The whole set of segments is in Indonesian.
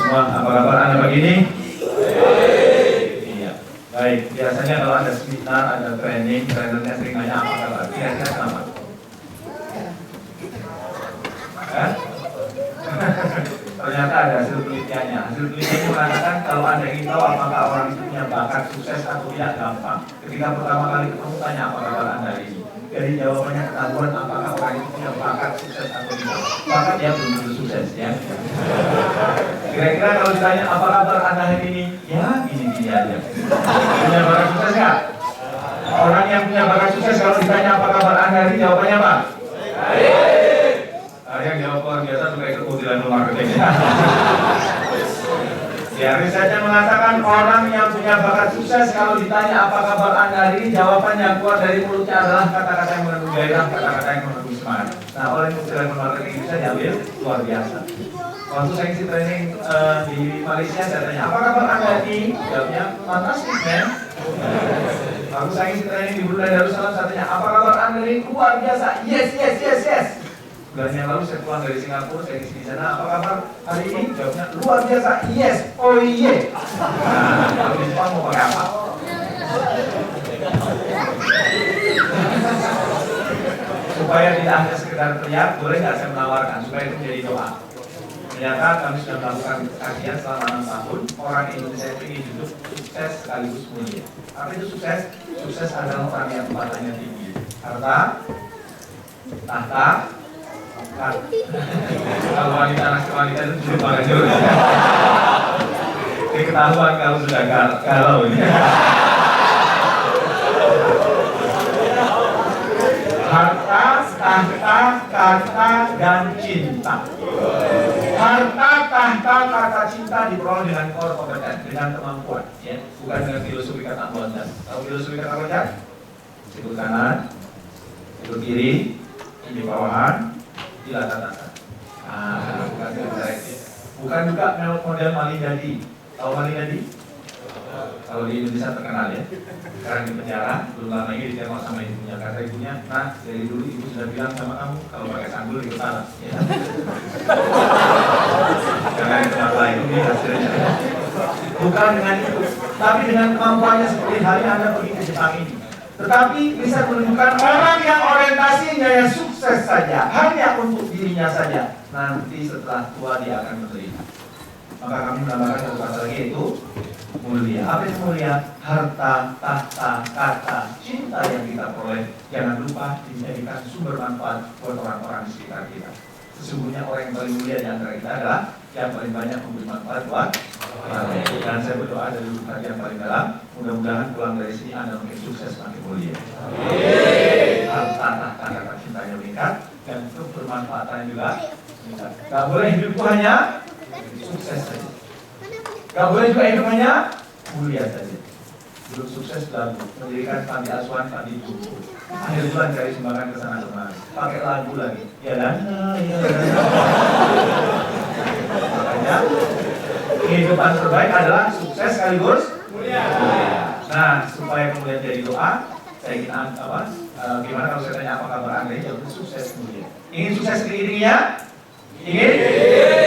semua. Apa kabar Anda pagi ini? Iya. Baik, biasanya kalau ada seminar, ada training, trainernya sering nanya apa kabar. Kira-kira kenapa? Ternyata ada hasil penelitiannya. Hasil penelitiannya mengatakan kalau Anda ingin tahu apakah orang itu punya bakat sukses atau tidak, gampang. Ketika pertama kali ketemu, tanya apa kabar Anda ini. Dari jawabannya ketahuan apakah orang itu punya bakat sukses atau tidak. Bakat dia belum tentu sukses ya. Kira-kira kalau ditanya apa kabar Anda hari ini, ya gini-gini aja. Punya bakat sukses nggak? Orang yang punya bakat sukses kalau ditanya apa kabar Anda hari ini, jawabannya apa? Yang jawab luar biasa juga ikut kemudian marketing. Ya, risetnya mengatakan orang yang punya bakat sukses kalau ditanya apa kabar Anda hari ini, jawaban yang keluar dari mulutnya adalah kata-kata yang mengandung gairah, kata-kata yang mengandung semangat. Nah, oleh kemudian marketing bisa diambil luar biasa. Waktu saya isi training di Malaysia, saya tanya apa kabar Anda ini? Jawabnya fantastis, men. Waktu saya isi training di Brunei Darussalam, saya tanya apa kabar Anda ini? Luar biasa, yes, yes, yes, yes. Bulan yang lalu saya pulang dari Singapura, saya isi di sana, apa kabar hari ini? Jawabnya luar biasa, yes, oh iya. Nah, kalau di Jepang mau pakai apa? Supaya tidak hanya sekedar teriak, boleh nggak saya menawarkan supaya itu menjadi doa. Ternyata kami sudah melakukan kajian selama 6 tahun. Orang Indonesia itu ingin hidup sukses sekaligus mulia. Apa itu sukses? Sukses adalah orang yang kebahagiaannya tinggi. Harta, tahta, kalau wanita anak wanita itu sudah pakai jurus. Ini ketahuan kalau sudah galau ini. Harta, tahta, kata, dan cinta. Harta, tahta, kata, cinta diperoleh dengan core kompeten, dengan kemampuan, ya, bukan dengan filosofi kata abundance. Kalau filosofi kata abundance, sikut kanan, sikut kiri, ini bawahan, di atas. Bukan juga model maling jadi. Tahu maling jadi? Kalau di Indonesia terkenal ya. Sekarang di penjara, belum lama ini ditembak sama ibunya. Kata ibunya, nah dari dulu ibu sudah bilang sama kamu kalau pakai sanggul di kepala. Ya. Karena itu masalah itu nih hasilnya. Bukan dengan itu, tapi dengan kemampuannya seperti halnya Anda pergi ke Jepang ini. Tetapi bisa menunjukkan orang yang orientasinya ya sukses saja, hanya untuk dirinya saja. Nanti setelah tua dia akan menderita. Maka kami menambahkan satu kata lagi, yaitu mulia. Apa itu mulia? Harta, tahta, kata, cinta yang kita peroleh jangan lupa dijadikan sumber manfaat buat orang-orang di sekitar kita. Sesungguhnya orang yang paling mulia di antara kita adalah yang paling banyak memberi manfaat buat orang lain. Dan saya berdoa dari lubuk hati yang paling dalam, mudah-mudahan pulang dari sini Anda makin sukses, makin mulia. Harta, tahta, kata, cintanya meningkat, dan kebermanfaatannya juga meningkat. Gak boleh hidupku hanya sukses saja. Gak boleh juga hidup hanya mulia saja. Hidup sukses lalu mendirikan panti asuhan, panti jumbo. Akhir bulan cari sumbangan ke sana kemari. Pakai lagu lagi. Ya dan. Makanya kehidupan terbaik adalah sukses sekaligus mulia. Nah, supaya kemudian jadi doa, saya ingin gimana kalau saya tanya apa kabar Anda? Jawab sukses mulia. Ingin sukses keinginannya? Ingin?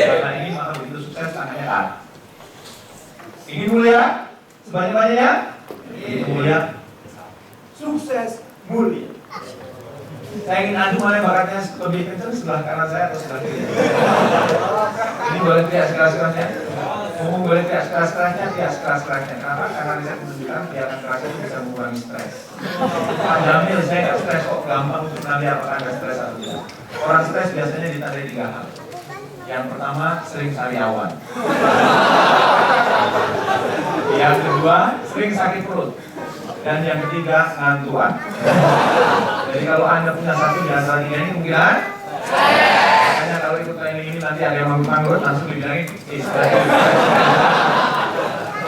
Karena ingin maka begitu sukses tangannya kan. Ingin mulia? Sebanyak-banyaknya? Ingin mulia? Sukses mulia. Saya ingin adu mana bakatnya lebih kencang sebelah kanan saya atau sebelah kiri. Ini boleh teriak sekeras-kerasnya? Boleh teriak sekeras-kerasnya? Teriak sekeras-kerasnya. Kenapa? Karena riset menunjukkan teriakan kerasnya itu bisa mengurangi stres. Pak Jamil, saya nggak stres kok, gampang untuk mengenali apakah Anda stres atau tidak. Orang stres biasanya ditandai 3 hal. Yang pertama, sering sariawan. Yang kedua, sering sakit perut. Dan yang ketiga, ngantuan. Jadi kalau Anda punya satu di antara 3 ini kemungkinan makanya kalau ikut training ini nanti ada yang manggut langsung dibilangin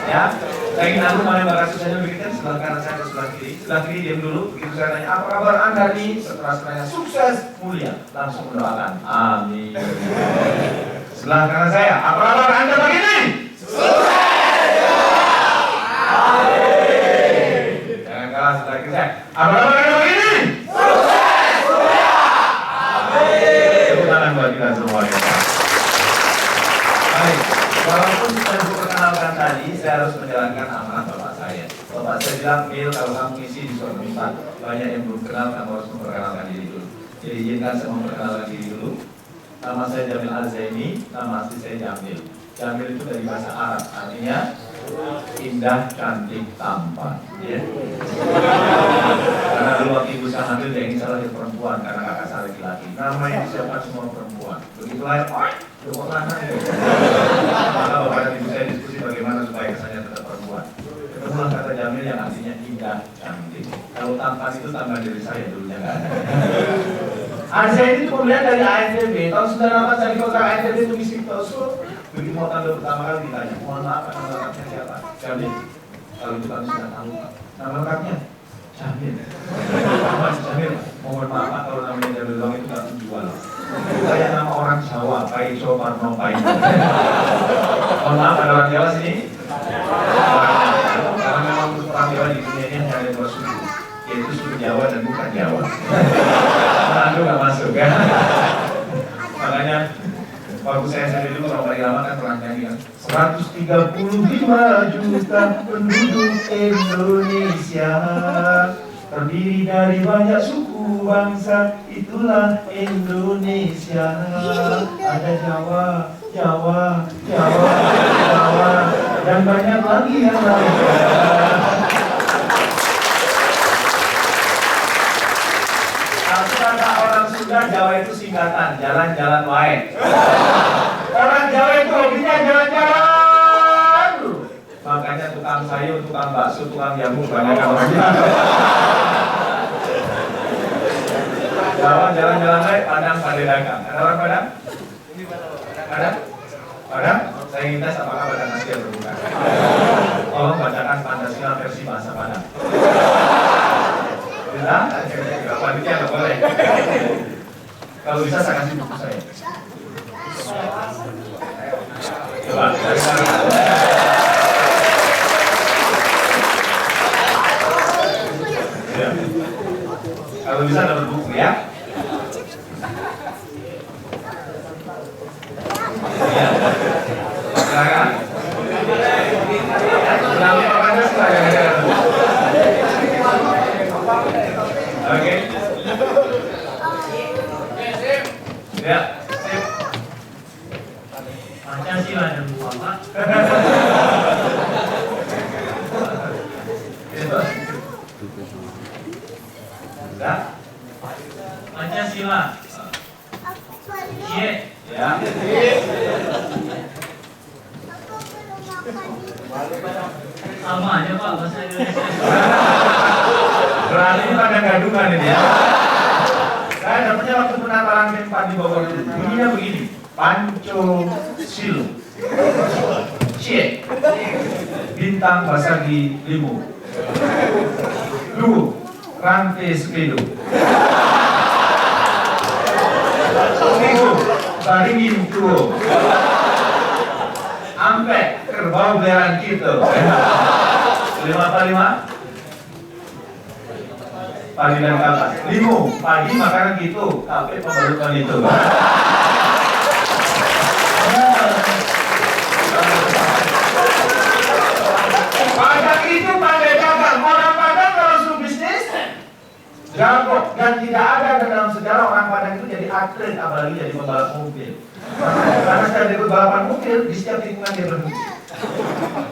ya. Saya ingin aku mana bakat susahnya begitu sebelah kanan saya atau sebelah kiri. Sebelah kiri diam dulu. Begitu saya tanya apa kabar Anda nih, setelah saya sukses mulia, langsung mendoakan amin. Sebelah kanan saya, apa kabar Anda begini? Sukses ya. Amin. Jangan kalah sebelah kiri saya. Apa kabar Anda begini? Sukses mulia. Amin. Tepuk tangan buat kita semuanya. Baik, walaupun bilang, Mil, kalau kamu ngisi di suatu tempat, banyak yang belum kenal, kamu harus memperkenalkan diri dulu. Jadi izinkan saya memperkenalkan diri dulu. Nama saya Jamil Al-Zaini, nama asli saya Jamil. Jamil itu dari bahasa Arab, artinya indah, cantik, tampan. Ya. Karena dulu waktu ibu saya hamil, dia ingin saya lahir perempuan, karena kakak saya laki-laki. Nama yang disiapkan semua perempuan. Begitu lahir, cukup anak itu. Maka bapak dan ibu saya diskusi bagaimana supaya kesannya tetap perempuan. Ketemulah kata Jamil yang artinya indah, cantik. Kalau tampan itu tambah diri saya dulunya kan. Saya itu pemilihan dari ANTB. Tahun 98 saya dikontrak ANTB itu misi Tausul. Begitu mau tanda pertama kali ditanya, mohon maaf nama lengkapnya siapa? Jamil. Kalau itu kami sudah tahu. Nama lengkapnya? Jamil. Jamil. Mohon maaf Pak, kalau namanya Jamil doang itu kan jual. Kayak nama orang Jawa, Pai Soparno Pai. Mohon maaf, ada orang Jawa sini? Karena memang orang Jawa di dunia ini hanya ada dua suku, yaitu suku Jawa dan bukan Jawa. Manado nggak masuk kan? Makanya waktu saya dulu kalau paling lama kan pernah nyanyi kan 135 juta penduduk Indonesia, terdiri dari banyak suku bangsa, itulah Indonesia. Ada Jawa, dan banyak lagi yang lain. Kata orang Sunda, Jawa itu singkatan, jalan-jalan wae. Orang Jawa itu hobinya jalan-jalan dulu. Makanya tukang sayur, tukang bakso, tukang jamu banyak orang Jawa jalan-jalan wae, Padang pandai dagang. Ada orang Padang? Padang? Padang? Saya ingin tes apakah Padang nasi yang berbuka. Tolong bacakan Pancasila versi bahasa Padang. Bisa? Panitia nggak boleh. Kalau bisa saya kasih buku saya. Coba. Ya. Kalau bisa dapat buku ya. Ya. Silakan. Nama Pancasila ya. Oke. Ya, sip. Pancasila dan Bu Bapak. Sudah. Pancasila. Cie, ya. Sama aja Pak bahasa Indonesia. Berarti ini pada gadungan ini ya. Saya dapatnya waktu penataran P4 di Bogor itu bunyinya begini, Pancasila, Cie, bintang basagi limu, lu rantai sepeda, minggu baringin tuh, ampe kerbau beran kita, 5 pagi dan kapas. Limu, pagi makanan gitu, kafe pembarukan itu. Padang itu pandai dagang. Orang Padang kalau suruh bisnis jago, dan tidak ada dalam sejarah orang Padang itu jadi atlet, apalagi jadi pembalap mobil. Karena saya ikut balapan mobil, di setiap tikungan dia berhenti.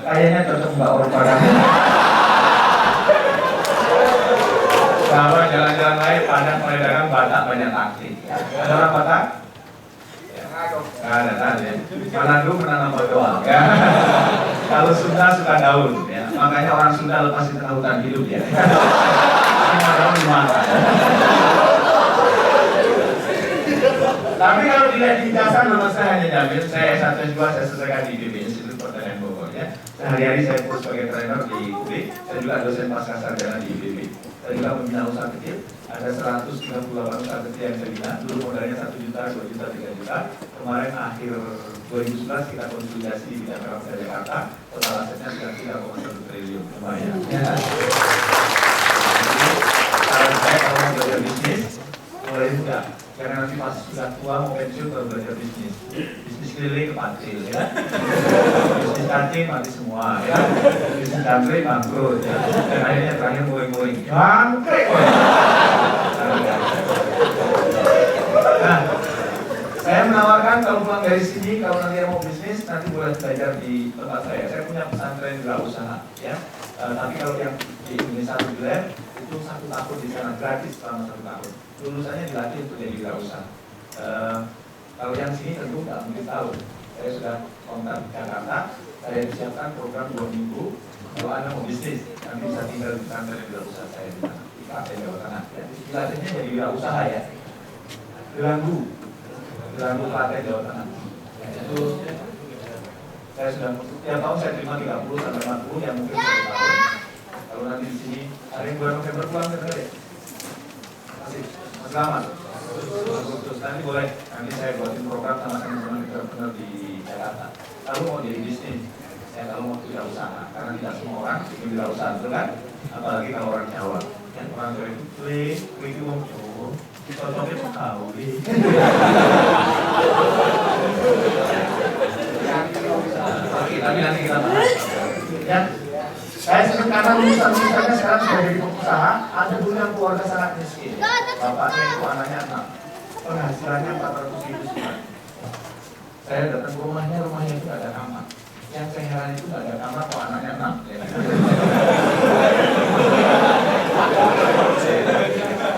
Kayaknya cocok mbak orang Padang. Bahwa jalan-jalan lain, Padang mulai dagang, Batak banyak taktik. Ada orang Batak? Nggak ada tadi. Manado menanam doang. Ya. Kalau Sunda suka daun, ya. Makanya orang Sunda lepas di tengah hutan hidup ya. Ini daun dimakan. Tapi kalau dilihat di ijazah nama saya hanya Jamil, saya S1 S2 saya selesaikan di IPB Institut Pertanian Bogor ya. Sehari-hari saya kursus sebagai trainer di UB, saya juga dosen pasca sarjana di IPB. Saya juga membina usaha kecil, ada 198 usaha kecil yang saya bina, dulu modalnya 1 juta, 2 juta, 3 juta. Kemarin akhir 2011 kita konsolidasi di bidang Bangsa Jakarta, total asetnya sudah 3,1 triliun, lumayan. Ya. Jadi, saran saya kalau mau belajar bisnis, mulai muda. Jangan nanti pas sudah tua mau pensiun baru belajar bisnis. Bisnis keliling ke Patil ya. Bisnis kancing mati semua ya. Bisnis jangkrik bangkrut ya. Dan akhirnya terakhir muring-muring. Jangkrik. Nah, saya menawarkan kalau pulang dari sini, kalau nanti mau bisnis, nanti boleh belajar di tempat saya. Saya punya pesantren wirausaha ya. Tapi kalau yang di Indonesia reguler itu 1 tahun di sana gratis selama 1 tahun. Lulusannya dilatih untuk jadi wirausaha. Kalau yang sini tentu nggak mungkin tahu. Saya sudah kontak Jakarta, saya disiapkan program 2 minggu. Kalau Anda mau bisnis, nanti bisa tinggal di pesantren wirausaha saya di sana, di Klaten, Jawa Tengah. Ya. Dilatihnya jadi wirausaha ya. Gelanggu Klaten, Jawa Tengah. Ya, itu saya sudah tiap tahun saya terima 30 sampai 40 yang mungkin 1 tahun. Kalau nanti di sini ada yang bulan November pulang ke sana ya. Masih selamat. Terus nanti boleh, nanti saya buatin program sama teman-teman entrepreneur di Jakarta. Kalau mau jadi bisnis, ya kalau mau wirausaha, karena tidak semua orang bikin wirausaha itu kan, apalagi kalau orang Jawa, yang orang Jawa itu klik wong Jawa, cocoknya tuh tahu deh. Tapi nanti kita bahas. Ya, saya senang karena lulusan-lulusannya sekarang sudah jadi pengusaha. Ada dulu yang keluarga sangat miskin. Bapaknya itu anaknya 6, penghasilannya 400.000 sebulan. Saya datang ke rumahnya itu nggak ada kamar. Yang saya heran itu nggak ada kamar kok anaknya 6. Ya.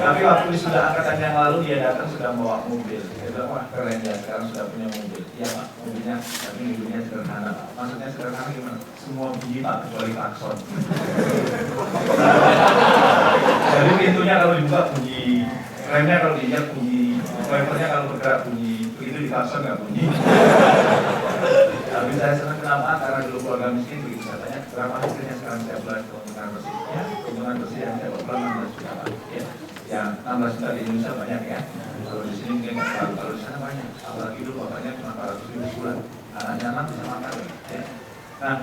Tapi waktu sudah angkatan yang lalu dia datang sudah bawa mobil. Saya bilang wah keren ya sekarang sudah punya mobil. Iya Pak, mobilnya tapi mobilnya sederhana. Maksudnya sederhana gimana? Semua bunyi Pak kecuali klakson. Jadi pintunya kalau dibuka bunyi, remnya kalau diinjak bunyi, wipernya kalau bergerak bunyi. Begitu di klakson nggak bunyi. Tapi saya senang kenapa? Karena dulu keluarga miskin begitu saya tanya berapa hasilnya sekarang saya bulan keuntungan bersihnya, keuntungan bersih yang saya bulan 16 juta Pak. Ya. Yang 16 juta di Indonesia banyak ya. Kalau di sini mungkin nggak terlalu, kalau di sana banyak. Apalagi dulu bapaknya cuma 400.000 sebulan. Anaknya 6 bisa makan. Ya. Nah,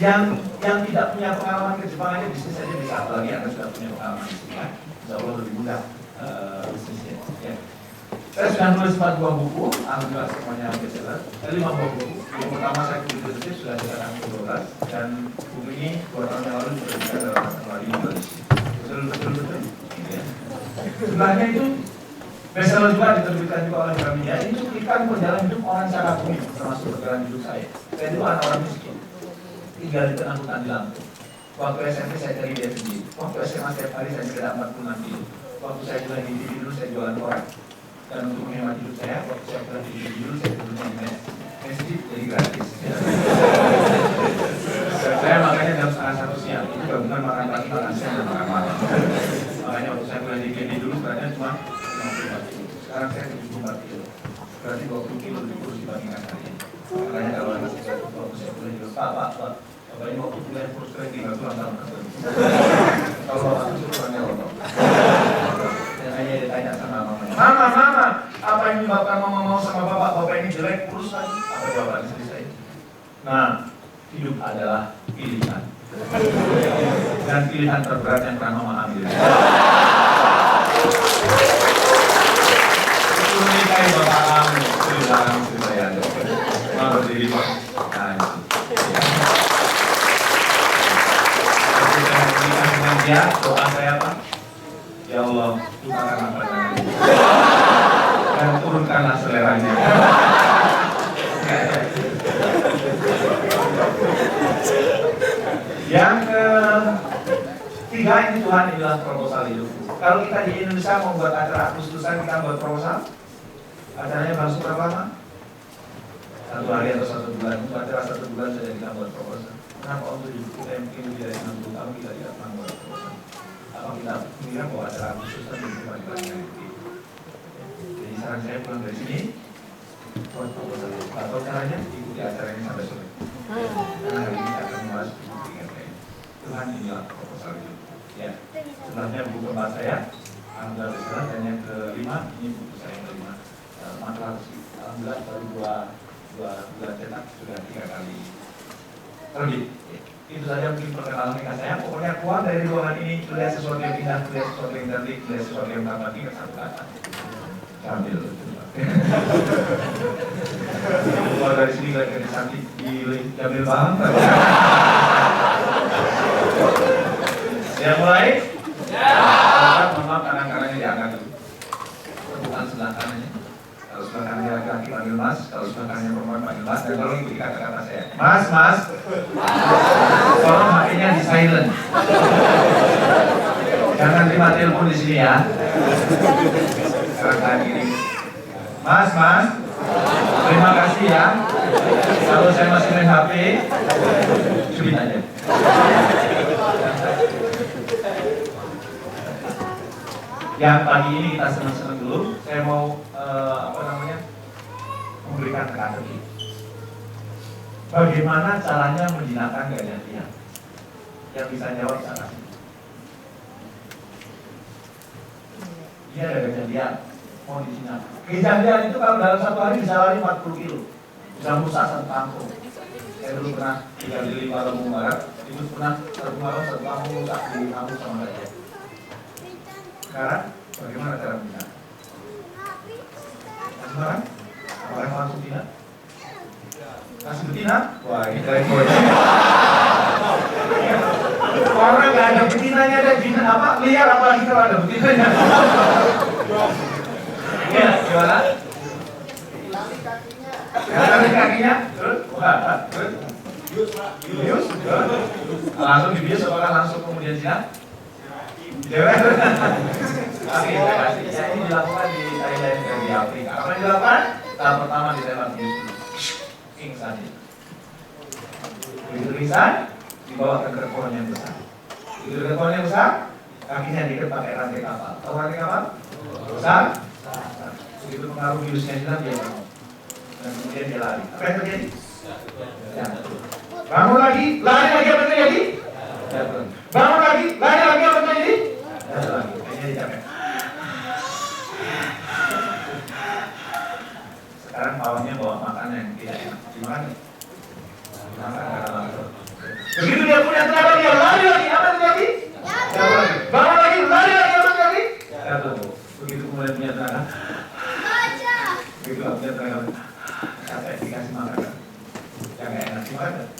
yang tidak punya pengalaman ke Jepang aja bisnis saja bisa. Apalagi Anda sudah punya pengalaman di sini kan. Insya Allah lebih mudah bisnisnya. Ya. Saya sudah nulis 4 buah buku, alhamdulillah semuanya bestseller. 5 buah buku. Yang pertama saya tulis detektif sudah sekarang 12 dan buku ini 2 tahun yang lalu sudah bisa dalam satu hari Indonesia. Betul. Ya. Sebenarnya itu bestseller juga diterbitkan juga oleh Gramedia. Ini cuplikan perjalanan hidup orang secara bumi, termasuk perjalanan hidup saya. Saya itu anak orang miskin, tinggal di tengah hutan di Lampung. Waktu SMP saya cari dia sendiri. Waktu SMA setiap hari saya sekedar 46 kilo. Waktu saya jualan di TV dulu saya jualan koran. Dan untuk menghemat hidup saya, waktu saya jualan di TV dulu saya duduknya di mes. Mes jadi gratis. Saya makanya jam 1:30 siang itu gabungan makan pagi, makan siang dan makan malam. Makanya waktu saya jualan di TV dulu beratnya cuma 54 kilo. Sekarang saya 74 kilo. Berarti 20 kilo lebih kurus dibandingkan hari ini. Makanya kalau anak saya waktu saya jualan di Pak. Bapak ini waktu kuliah kurus kering tinggal tulang tahun. Kalau bapak itu kurangnya lontong. Dan hanya ditanya sama mamanya, Mama, apa yang menyebabkan mama mau sama bapak? Bapak ini jelek, kurus lagi. Apa jawaban istri saya? Nah, hidup adalah pilihan. Dan pilihan terberat yang pernah mama ambil. Itu menikahi bapak kamu, kamu saya ada. Mau berdiri Pak. Nah, ya, doa saya Pak, ya Allah, lupakanlah pandangan dan turunkanlah seleranya. Yang ketiga ini Tuhan adalah proposal hidup. Kalau kita di Indonesia membuat acara khususan kita buat proposal, acaranya langsung berapa lama? 1 hari atau 1 bulan. Untuk acara 1 bulan saja kita buat proposal. Kenapa untuk hidup kita yang mungkin lebih dari 60 tahun kita tidak pernah buat proposal? Apa kita mengira bahwa acara khususan itu bagi-bagi? Jadi saran saya pulang dari sini buat proposal. Atau caranya ikuti acara ini sampai sore. Karena hari ini akan membahas buku Tuhan inilah proposal hidup. Ya, sebelumnya buku keempat saya, alhamdulillah besar, dan yang kelima ini buku saya yang kelima, Masalah Besi. Alhamdulillah baru dua bulan cetak sudah 3 kali terbit. Itu saja mungkin perkenalan mereka saya. Pokoknya keluar dari ruangan ini, lihat sesuatu yang indah, lihat sesuatu yang cantik, lihat sesuatu yang tambah tingkat satu kata. Sambil keluar dari sini lagi sakit diambil banget. Ya mulai? Ya. Maaf kanan-kanannya diangkat dulu. Bukan sebelah kanannya. Kalau sebelah kanannya laki-laki panggil mas, kalau sebelah kanannya perempuan panggil mas. Dan kalau ikuti kata-kata saya, mas, tolong HP-nya di silent. Jangan terima telepon di sini ya. Sekarang kanan kiri. Mas, terima kasih ya. Kalau saya masih main HP, cubit aja. Yang pagi ini kita senang-senang dulu. Saya mau memberikan teka-teki. Bagaimana caranya menjinakkan gajah dia? Yang bisa jawab saya kasih. Ini ada gajah dia mau dijinakkan. Gajah dia itu kalau dalam satu hari bisa lari 40 kilo, bisa rusak satu kampung. Saya dulu pernah tinggal di Lampung Barat, itu pernah satu malam satu kampung rusak di kampung sama gajah. Sekarang bagaimana cara menjinakkan? Sekarang orang langsung tidak kasih betina? Wah, ini dari orang nggak ada betinanya, ada betina apa? Liar apalagi kalau ada betinanya. Ya, gimana? Tarik kakinya, terus? Bius? Langsung dibius apakah langsung kemudian siap? Oke, terima kasih. Ya, ini dilakukan di Thailand dan di Afrika. Apa yang dilakukan? Tahap pertama di Thailand bius dulu. Pingsan. Begitu pingsan, dibawa ke gerbong yang besar. Begitu gerbong yang besar, kakinya diikat pakai rantai kapal. Tahu rantai kapal? Besar. Begitu pengaruh virusnya hilang, dia bangun. Dan kemudian dia lari. Apa yang terjadi? Ya. Bangun lagi, lari lagi, apa yang terjadi? Ya, bangun lagi, lari lagi, apa yang terjadi? Ya, lagi. Kayaknya dia capek. Sekarang pawangnya bawa makanan yang tidak enak. Dimakan? Dimakan karena langsung. Begitu dia punya tenaga, dia lari lagi, apa yang terjadi? Ya, lagi. Bangun lagi, lari lagi, apa yang terjadi? Ya, begitu kemudian punya tenaga. Begitu punya tenaga. Capek dikasih makanan yang gak enak dimakan.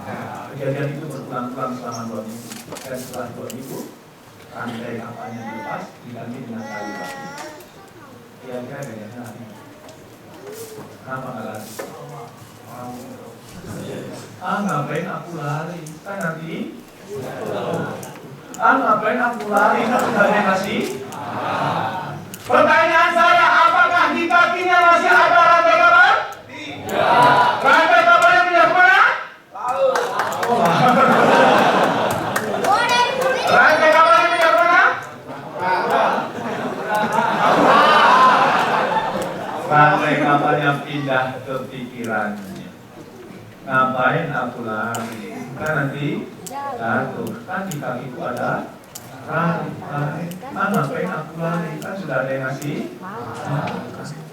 Nah, kejadian itu berulang-ulang selama 2 minggu. Dan setelah 2 minggu, rantai kapalnya dilepas, diganti dengan tali batu. Kira-kira gajahnya lari. Kenapa gak lari? Ngapain aku lari? Kan nanti ngapain aku lari? Kan udah ada yang kasih. Pertanyaan saya, apakah di kakinya masih ada rantai kapal? Tidak. Rantai kapalnya pindah kemana? Tahu. Rantai kapalnya pindah kemana? Rantai kapalnya pindah ke pikirannya. Ngapain aku lari? Kan nanti jatuh. Kan di kakiku ada rantai. Ngapain aku lari? Kan sudah ada yang ngasih.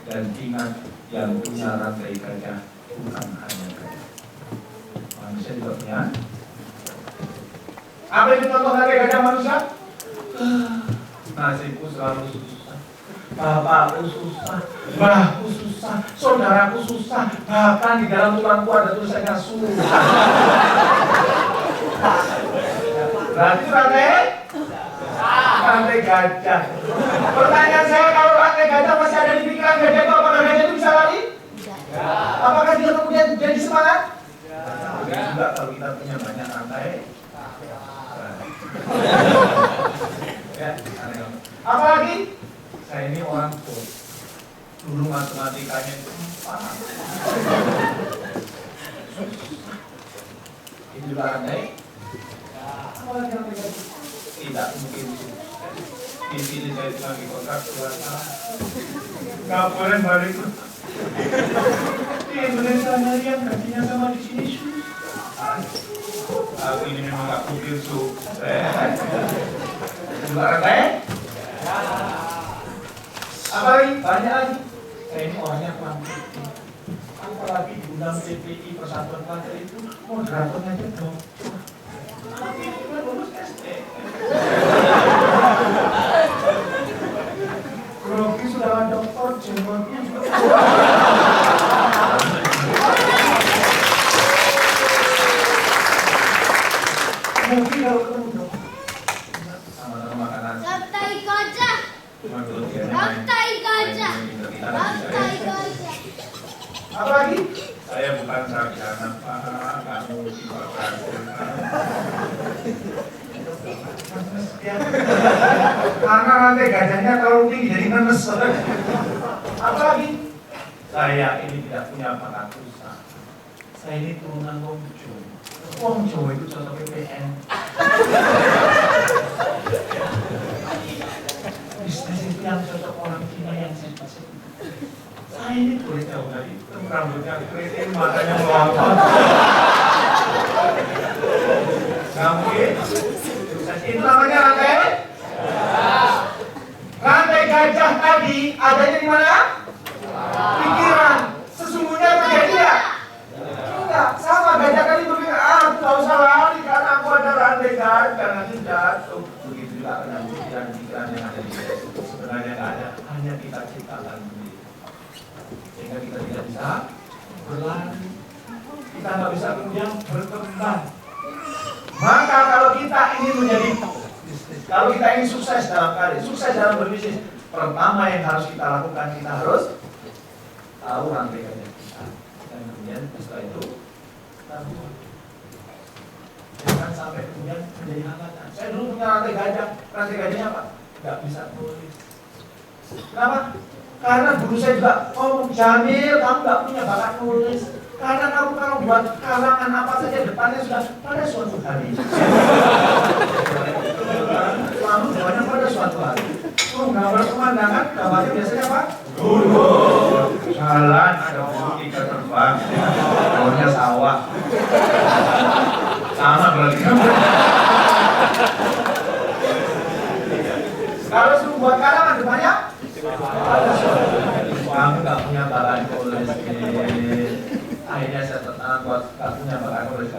Dan ingat, yang punya rantai gajah bukan hanya gajah. Manusia juga punya. Apa itu contoh rantai gajah manusia? Nasibku selalu susah. Bapakku susah, mbahku susah, saudaraku susah, bahkan di dalam tulangku ada tulisannya susah. Berarti rantai gajah. Pertanyaan saya, kalau rantai gajah masih ada di pikiran gajah itu, apakah gajah itu bisa lari? Apakah dia kemudian jadi semangat? Begitu juga kalau kita punya banyak rantai. Ya, apalagi? Saya ini orang tua. Dulu matematikanya itu ini juga rantai. Apalagi rantai gajah? Tidak mungkin. Di sini saya lagi kontrak keluar. Nggak boleh balik. Di Indonesia harian gajinya sama di sini susah. Aku ini memang nggak mungkin sukses. Juga rantai? Apalagi banyak lagi. Saya ini orangnya pelantik. Apalagi diundang PPI Persatuan Partai itu moderatornya aja dong. Tapi itu kan lulus SD. Grogi sudah dokter. Apa lagi? Saya bukan sarjana Pak, kamu dipakai. Karena rantai gajahnya terlalu tinggi jadi ngenes. Apa lagi? Saya ini tidak punya bakat usaha. Saya ini turunan Wong Jawa. Wong Jawa itu cocok PPN. Bisnis itu yang cocok orang Cina yang sibuk. Saya ini boleh jauh dari itu, rambutnya keriting, matanya melotot. Nggak mungkin. Itu namanya rantai gajah tadi adanya di mana? Pikiran. Sesungguhnya terjadi ya? Enggak, sama gajah tadi berpikir, aku nggak usah lari karena aku ada rantai gajah, nanti jatuh. Begitu juga dengan pikiran-pikiran yang ada di situ. Sebenarnya nggak ada, hanya kita ciptakan sendiri. Sehingga kita tidak bisa berlari, kita nggak bisa kemudian berkembang. Maka kalau kita ingin menjadi bisnis, kalau kita ingin sukses dalam karir, sukses dalam berbisnis, pertama yang harus kita lakukan, kita harus tahu rantai gajah kita. Dan kemudian setelah itu, kita buat. Jangan sampai kemudian menjadi hambatan. Saya dulu punya rantai gajahnya apa? Nggak bisa nulis. Kenapa? Karena guru saya juga ngomong, Jamil, kamu nggak punya bakat nulis. Karena kamu kalau buat karangan apa saja depannya sudah pada suatu hari. Kamu depannya pada suatu hari. Gambar pemandangan, gambarnya biasanya apa? Gunung, jalan, ada burung ikan terbang, bawahnya sawah. Sama berarti. Kalau suruh buat karangan depannya kamu nggak punya bakat nulis. Akhirnya saya tertanam buat nggak punya bakat nulis.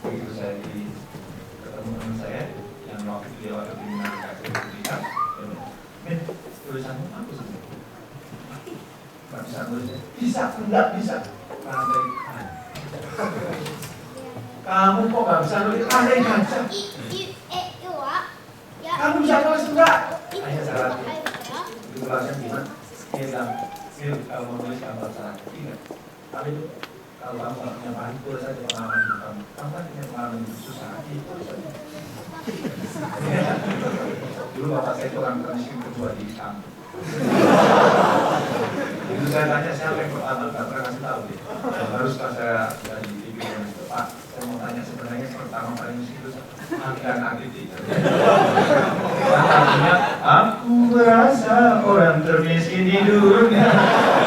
Begitu saya ketemu teman saya yang waktu dia waktu di Minang Kasih Min, tulisanmu apa sih? Nggak bisa nulis. Bisa, nggak bisa. Rantai gajah. Kamu kok nggak bisa nulis? Rantai gajah. Kamu bisa nulis enggak? Akhirnya saya latih. Itu kelasnya gimana? Dia bilang, Mil, kalau mau nulis gambar salah. Ingat, tapi itu kalau kamu nggak punya bahan, tulis aja pengalaman hidup kamu. Kamu kan punya pengalaman hidup susah, tulis aja. Dulu bapak saya itu orang termiskin kedua di kampung. Itu saya tanya siapa yang pertama, nggak pernah kasih tahu dia. Baru setelah saya dari TV yang itu, Pak, saya mau tanya sebenarnya pertama paling miskin itu Angkat Akiti. Artinya, aku merasa orang termiskin di dunia.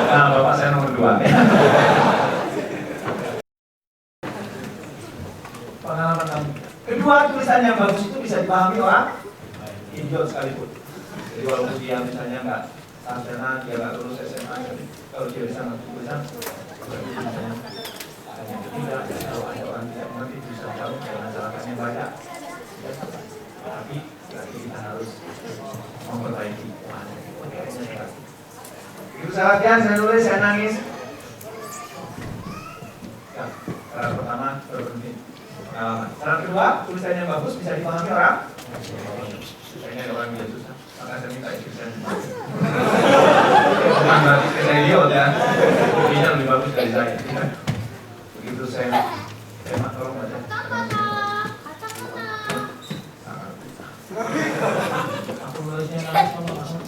Nah, bapak saya nomor 2. Pengalaman kamu. Kedua, tulisan yang bagus itu bisa dipahami orang idiot sekalipun. Jadi walaupun dia misalnya nggak sarjana, dia nggak lulus SMA, kalau dia bisa ngerti tulisan, berarti misalnya hanya ketiga, kalau ada orang tidak mengerti bisa tahu, jangan salahkannya banyak. Tapi berarti kita harus memperbaiki. Begitu saya latihan, saya nulis, saya nangis. Ya, cara pertama berhenti. Cara kedua, tulisan yang bagus bisa dipahami orang. Kayaknya ada orang yang susah, maka saya minta istri saya. Bukan berarti saya idiot ya, buktinya lebih bagus dari saya. Begitu saya tolong baca. Aku nulisnya nangis sama kamu.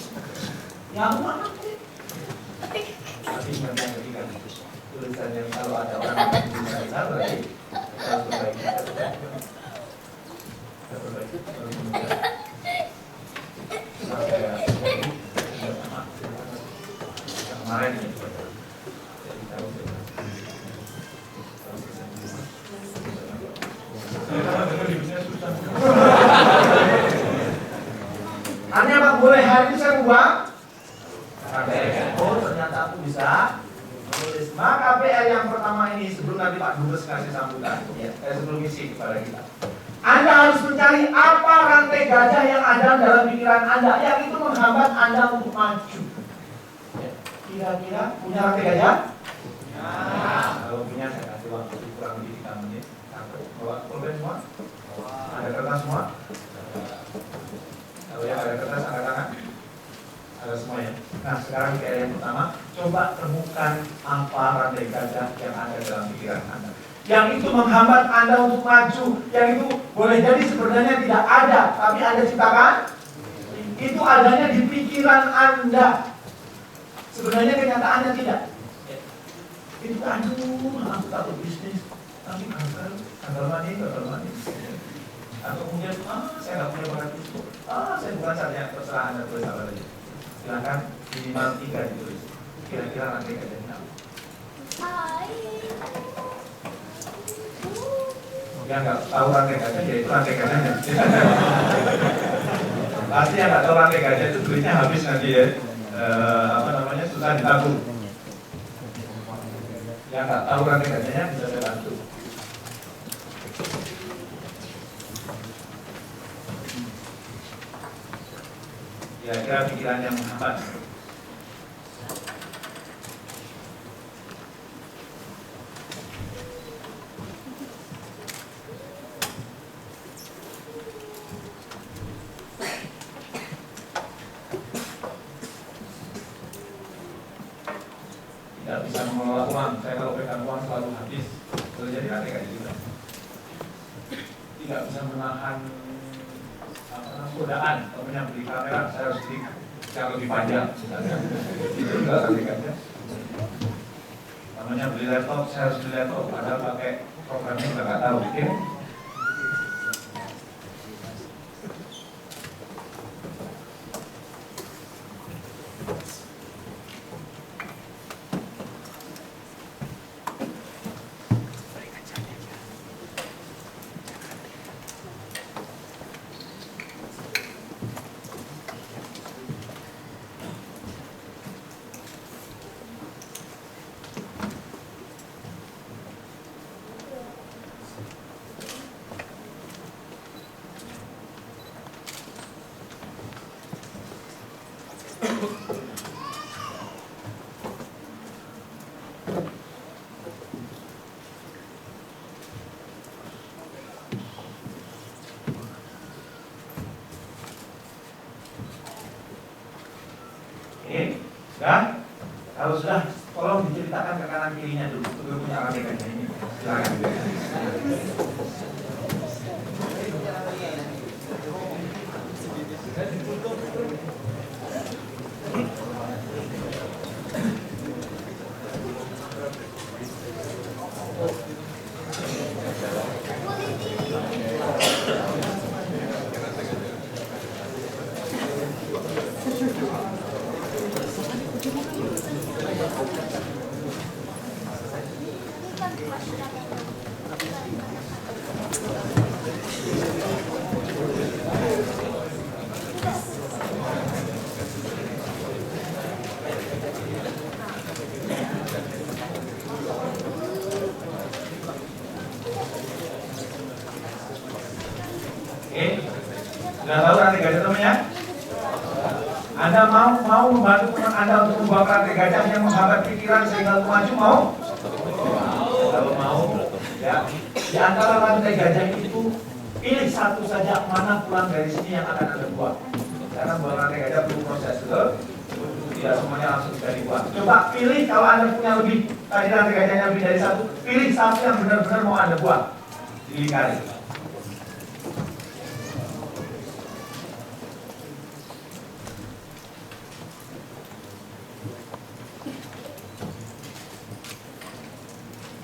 Ya aku mana? Tapi yang ketiga, tulisan yang kalau ada orang yang bisa kita berarti harus perbaiki. Sampai kemarin ini. Jadi tahu. Hanya Pak, boleh hari ini saya ubah. Oh, ternyata aku bisa menulis. Maka PR yang pertama ini sebelum nanti Pak Dubes kasih sambutan, ya, sebelum misi kepada kita. Anda harus mencari apa rantai gajah yang ada dalam pikiran Anda yang itu menghambat Anda untuk maju. Ya, kira-kira punya rantai gajah? Ya. Kalau punya saya kasih waktu kurang lebih 3 menit. Bawa pulpen semua? Ada kertas semua? Kalau ya ada kertas, angkat tangan. Ada sekarang di area yang pertama, coba temukan apa rantai gajah yang ada dalam pikiran Anda. Yang itu menghambat Anda untuk maju, yang itu boleh jadi sebenarnya tidak ada, tapi Anda ciptakan. Itu adanya di pikiran Anda. Sebenarnya kenyataannya tidak. Itu aduh, aku takut bisnis, tapi gagal mandi. Atau kemudian, saya nggak punya bakat itu, saya bukan saatnya, terserah Anda tulis apa saja. Silakan minimal 3 ditulis. Kira-kira nanti gajahnya apa? Yang nggak tahu rantai gajah, ya itu rantai gajahnya. Pasti yang nggak tahu rantai gajah itu duitnya habis nanti ya. Susah ditabung. Yang nggak tahu rantai gajahnya bisa saya bantu. Kira-kira pikiran yang menghambat. Tidak bisa mengelola uang. Saya kalau pegang uang selalu habis. Boleh jadi rantai gajah juga. Tidak bisa menahan godaan, temennya beli kamera, saya harus beli yang lebih panjang misalnya. Itu juga rantai gajah. Namanya beli laptop, saya harus beli laptop, padahal pakai programnya juga nggak tahu. Oke? Sudah? Kalau sudah, tolong diceritakan ke kanan kirinya dulu. Itu punya rantai gajah ini. Silakan. Sudah tahu rantai gajah temannya? Anda mau membantu teman Anda untuk membawa rantai gajah yang menghambat pikiran sehingga maju, mau? Kalau mau, ya. Di antara rantai gajah itu, pilih satu saja mana pulang dari sini yang akan Anda buat. Karena buat rantai gajah perlu proses, betul? Tidak semuanya langsung bisa dibuat. Coba pilih kalau Anda punya lebih, tadi rantai gajahnya lebih dari satu, pilih satu yang benar-benar mau Anda buat. Dilingkari.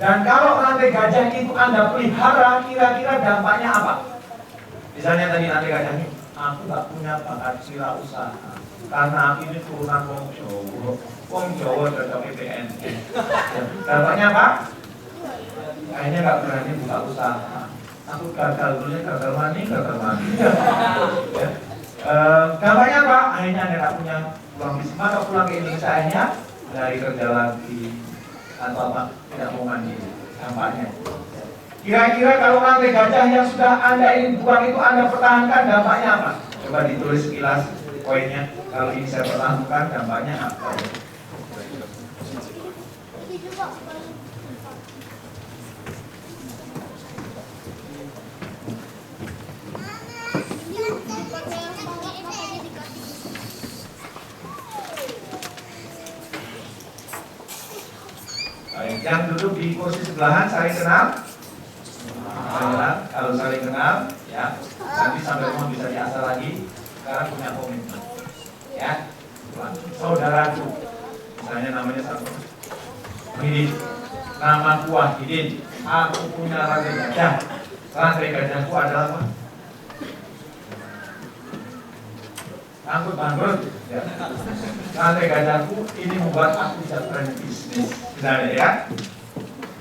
Dan kalau rantai gajah itu Anda pelihara, kira-kira dampaknya apa? Misalnya tadi rantai gajah ini, aku nggak punya bakat wirausaha karena aku ini turunan wong Jawa dan PPN. Dampaknya apa? Akhirnya nggak berani buka usaha. Aku gagal mani. Ya. Dampaknya apa? Akhirnya Anda nggak punya uang bisnis. Maka pulang ke Indonesia akhirnya dari kerja lagi. Atau apa, tidak mau mandi, dampaknya. Kira-kira kalau rantai gajah yang sudah Anda ingin buang itu Anda pertahankan, dampaknya apa? Coba ditulis sekilas poinnya. Kalau ini saya pertahankan, dampaknya apa? Yang duduk di kursi sebelahan saling kenal? Kalau saling kenal, ya nanti sampai rumah bisa diasah lagi. Sekarang punya komitmen, ya. Saudaraku, misalnya namanya satu Hidin, nama kuah Hidin. Aku punya rantai gajah. Rantai gajahku adalah apa? Angkut bangkrut, ya. Rantai gajahku ini membuat aku tidak berani bisnis, misalnya, ya.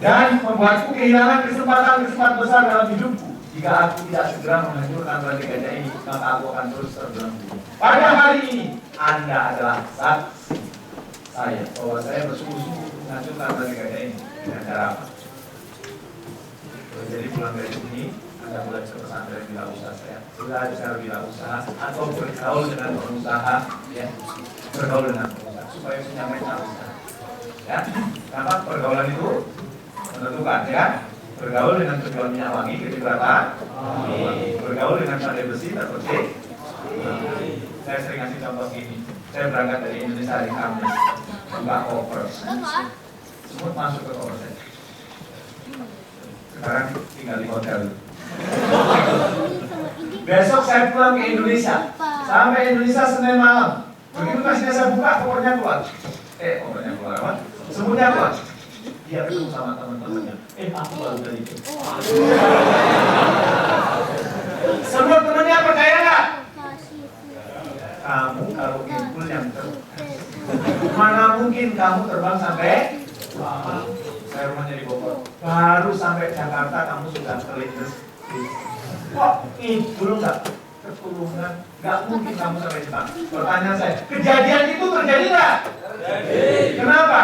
Dan membuatku kehilangan kesempatan besar dalam hidupku. Jika aku tidak segera menghancurkan rantai gajah ini, maka aku akan terus terbelenggu. Pada hari ini, Anda adalah saksi saya bahwa saya bersungguh-sungguh untuk menghancurkan rantai gajah ini. Dengan cara apa? Jadi pulang dari sini, Anda mulai ke pesantren wirausaha saya. Sudah bicara wirausaha atau bergaul dengan pengusaha, ya, bergaul dengan pengusaha supaya punya mental usaha. Ya, karena pergaulan itu menentukan, ya. Bergaul dengan penjual minyak wangi kecipratan, bergaul dengan pandai besi terpetik. Saya sering kasih contoh gini. Saya berangkat dari Indonesia hari Kamis, buka koper, semut masuk ke koper saya. Sekarang tinggal di hotel. Besok saya pulang ke Indonesia, sampai Indonesia Senin malam. Begitu kasihnya saya buka, kopernya keluar. Kopernya keluar apa? Semutnya keluar. Dia ketemu sama teman-temannya. Aku baru dari itu. Semua temannya percaya nggak? Kamu kalau impul yang mana mungkin kamu terbang sampai saya rumahnya di Bogor. Baru sampai Jakarta kamu sudah terlintas. Kok impul nggak? Keturunan nggak mungkin kamu sampai Jepang. Pertanyaan saya, kejadian itu terjadi nggak? Kenapa?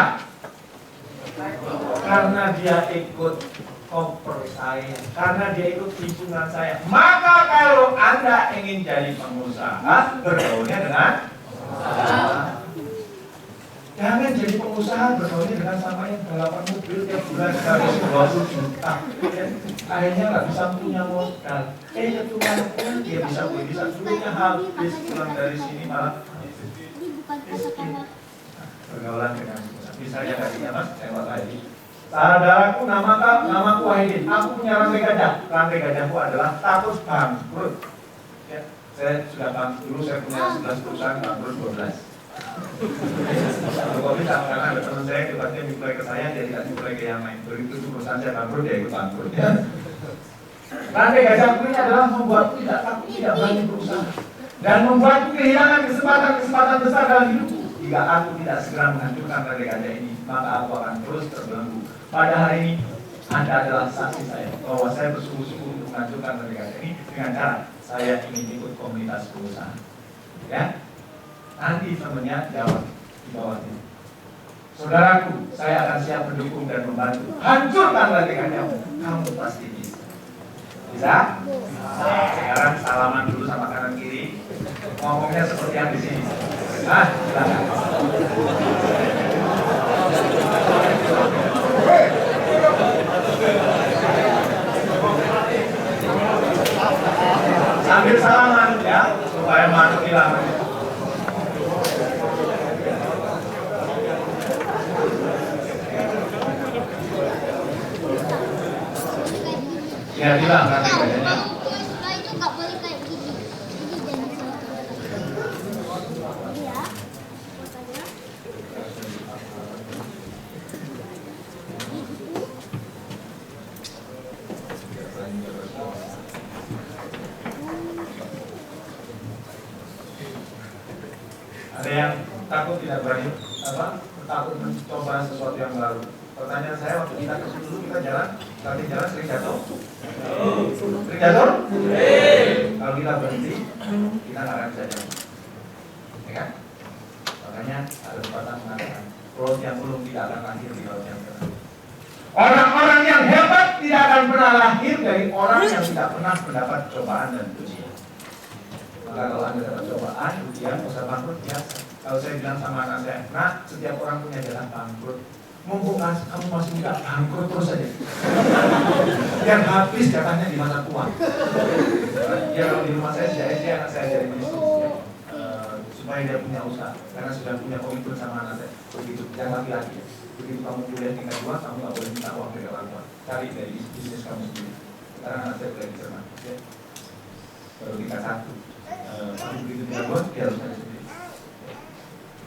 Karena dia ikut koper saya, karena dia ikut hitungan saya. Maka kalau Anda ingin jadi pengusaha, bergaulnya dengan pengusaha. Jangan jadi pengusaha bergaulnya dengan sama yang balapan mobil tiap bulan harus 20 juta. Akhirnya nggak bisa punya modal. Ya cuma dia bisa duitnya habis, pulang dari sini malah pergaulan dengan pengusaha. Misalnya tadinya Mas, tengok tadi. Saudaraku, namaku Wahidin. Aku punya rantai gajah. Rantai gajahku adalah takut bangkrut. Ya, saya sudah bangkrut dulu. Saya punya 11 perusahaan, bangkrut 12. Kalau bisa, karena ada teman saya tiba-tiba dimulai ke saya, jadi tidak dimulai ke yang lain. Begitu perusahaan saya bangkrut, dia ikut bangkrut. Ya. Rantai gajahku ini adalah membuatku tidak takut, tidak berani berusaha, dan membuatku kehilangan kesempatan besar dalam hidupku. Jika aku tidak segera menghancurkan rantai gajah ini, maka aku akan terus terbelenggu. Pada hari ini, Anda adalah saksi saya bahwa saya bersungguh-sungguh untuk menghancurkan rantai gajah ini dengan cara saya ingin ikut komunitas pengusaha. Ya, nanti temannya jawab di bawah ini. Saudaraku, saya akan siap mendukung dan membantu. Hancurkan rantai gajahmu, kamu pasti bisa. Bisa? Sekarang salaman dulu sama kanan kiri. Ngomongnya seperti yang di sini. Silakan. Sambil salaman ya, supaya masuk hilang. Ya, bilang nanti kayaknya. Setelah itu nggak boleh kayak gini. Ya. Ada yang takut tidak berani takut mencoba sesuatu yang baru. Pertanyaan saya, waktu kita kesini dulu kita jalan sering jatuh. Sering jatuh? Kalau kita berhenti, kita nggak akan bisa jatuh. Ya kan? Makanya ada pepatah mengatakan, laut yang belum tidak akan lahir di laut yang tenang. Orang-orang yang hebat tidak akan pernah lahir dari orang yang tidak pernah mendapat cobaan dan ujian. Maka kalau Anda dapat cobaan, ujian, usah bangkrut, biasa. Kalau saya bilang sama anak saya, nak, setiap orang punya jalan bangkrut. Mumpung kamu masih muda, bangkrut terus aja. Yang habis jatahnya di masa tua. Ya kalau di rumah saya, anak saya jadi bisnis. supaya dia punya usaha, karena sudah punya komitmen sama anaknya. Begitu, yang laki-laki. Begitu kamu kuliah tingkat 2, kamu nggak boleh minta uang dari orang tua. Cari dari bisnis kamu sendiri. Sekarang anak saya belajar cermat, ya. Baru tingkat 1. Kamu begitu tingkat 2, dia harus cari sendiri.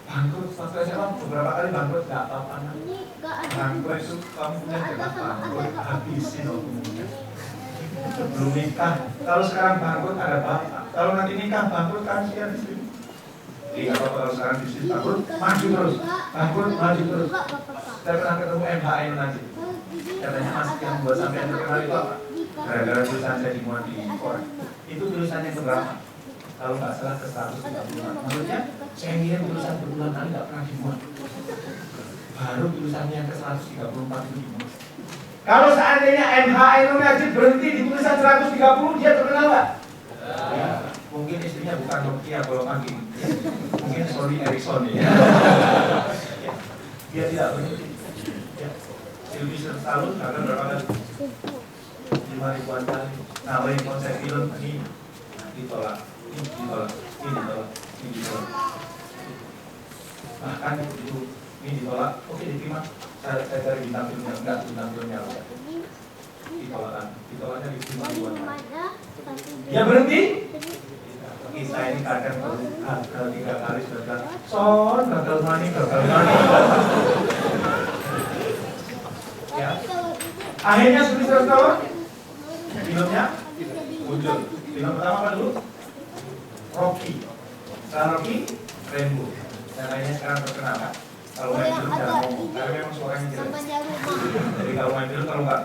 Bangkrut, pas SMA beberapa kali bangkrut, nggak apa-apa. Ini nggak ada. Bangkrut itu kamu punya jangan bangkrut, habisin waktunya. Sebelum nikah, kalau sekarang bangkrut ada bapak, kalau nanti nikah bangkrut kasihan istri. Jadi kalau sekarang bisnis bangkrut, maju terus, bangkrut maju terus. Saya pernah ketemu MHM nanti, katanya mas yang buat sampai terkenal itu apa? Gara-gara tulisan saya dimuat di koran. Itu tulisannya keberapa? Kalau nggak salah ke 134. Menurutnya saya ngirim tulisan berulang kali nggak pernah dimuat. Baru tulisannya yang ke 134 itu dimuat. Kalau seandainya MHM United berhenti di tulisan 130, dia terkenal nggak? Ya, mungkin istrinya bukan Nokia golongan gini. Mungkin Sony Ericsson ya. Dia tidak berhenti. Ya. Sylvester Stallone gagal berapa kali? 5.000-an kali. Nawarin konsep film ini ditolak, ini ditolak, ini ditolak, ini ditolak. Bahkan itu ini ditolak, oke diterima. Saya cari bintang filmnya, enggak bintang filmnya apa? Ditolaknya diterima 2 kali. Ya berhenti? Kita ini kadang gagal 3 kali sudah bilang, son gagal mani. Ya. Akhirnya Sylvester Stallone filmnya muncul. Film pertama apa dulu? Rocky. Setelah Rocky, Rambo. Dan lainnya sekarang terkenal kan? Kalau main film jangan ngomong, karena memang suaranya jelek. Jadi kalau main film kalau nggak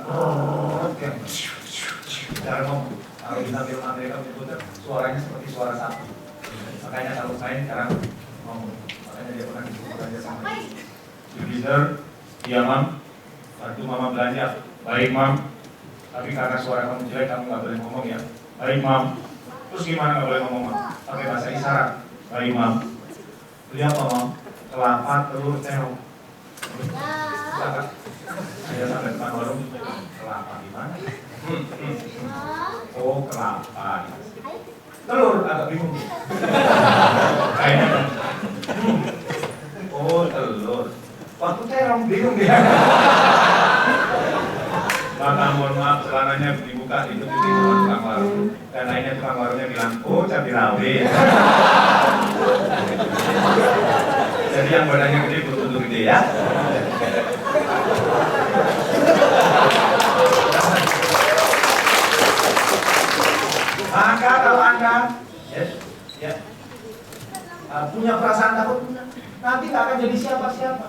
jangan ngomong. Kalau bintang film Amerika menyebutnya suaranya seperti suara sapi. Makanya kalau main sekarang ngomong. Makanya dia pernah disebut aja sama Sylvester, iya mam, bantu mama belanja. Baik mam. Tapi karena suara kamu jelek, kamu nggak boleh ngomong ya. Baik mam. Terus gimana nggak boleh ngomong mam? Pakai bahasa isyarat. Baik mam. Beli apa mam? Kelapa, telur, terong. Saya sampai depan warung. Kelapa gimana? Oh kelapa. Telur agak bingung. Kayaknya. Oh telur. Waktu terong bingung dia. Maka mohon maaf celananya dibuka itu sama tukang warung. Dan lainnya tukang warungnya bilang, oh cabai rawit. Jadi yang badannya gede butuh gede ya. Maka kalau Anda punya perasaan takut, nanti nggak akan jadi siapa-siapa.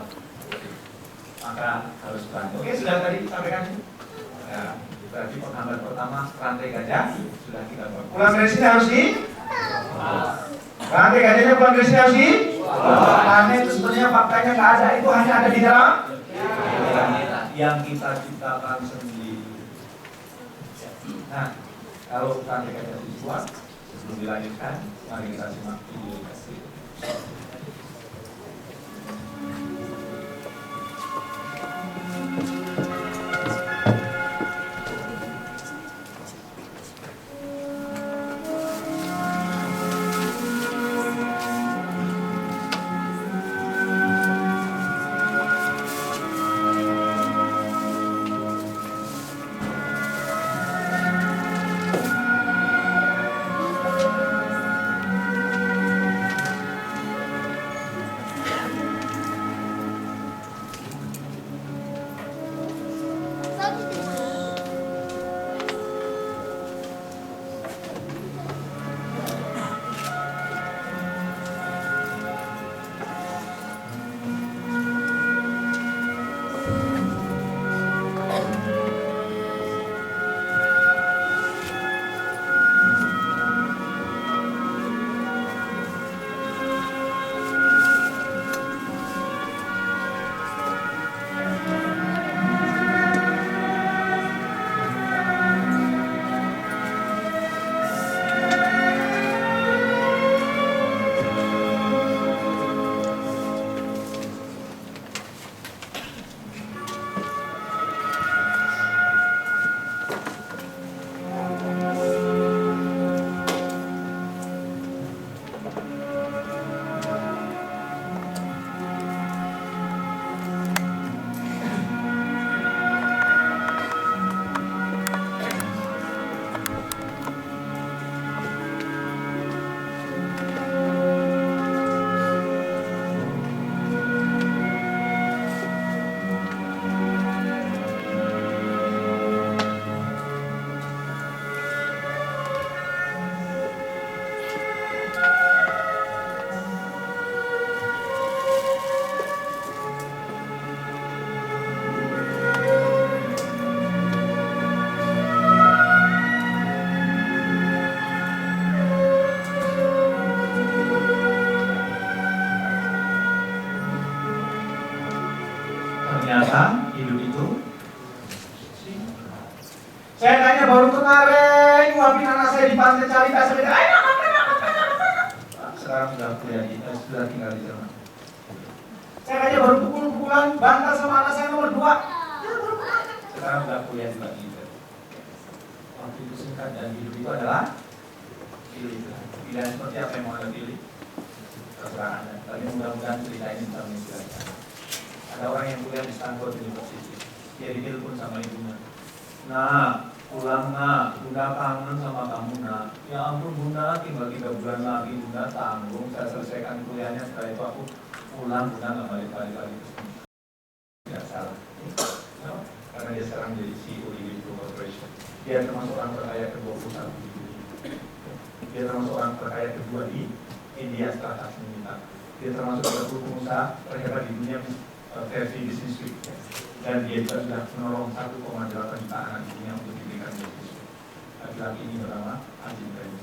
Maka harus bantu. Oke, sudah tadi sampaikan. Ya, berarti penghambat pertama rantai gajah sudah kita buat. Pulang dari sini harus di rantai gajahnya pulang dari sini harus di karena itu sebenarnya faktanya nggak ada, itu hanya ada di dalam yang kita ciptakan sendiri. Nah, kalau rantai gajah dibuat sebelum dilanjutkan, mari kita simak video kasih. pantai Carita sampai ayo sekarang sudah kuliah sudah tinggal di Jerman. Saya aja baru pukul-pukulan bantal sama anak saya nomor 2. Sekarang sudah kuliah juga di Jerman. Waktu itu singkat dan hidup itu adalah pilihan seperti apa yang mau Anda pilih? Terserah Anda. Tapi mudah-mudahan cerita ini bisa menginspirasi. Ada orang yang kuliah di Stanford University. Dia ditelepon sama ibunya. Nah, pulang nak, Bunda kangen sama kamu nak. Ya ampun Bunda, tinggal 3 bulan lagi Bunda tanggung. Saya selesaikan kuliahnya, setelah itu aku pulang, Bunda nggak balik-balik lagi ke sini. Tidak salah. No? Karena dia sekarang jadi CEO di Wipro Corporation. Dia termasuk orang terkaya ke-21 di dunia. Dia termasuk orang terkaya kedua di India setelah Tasmin Mittal. Dia termasuk 30 pengusaha terhebat di dunia versi Business Week. Dan dia juga sudah menolong 1,8 juta anak di dunia untuk diberikan beasiswa. Laki-laki ini bernama Ajin Premi.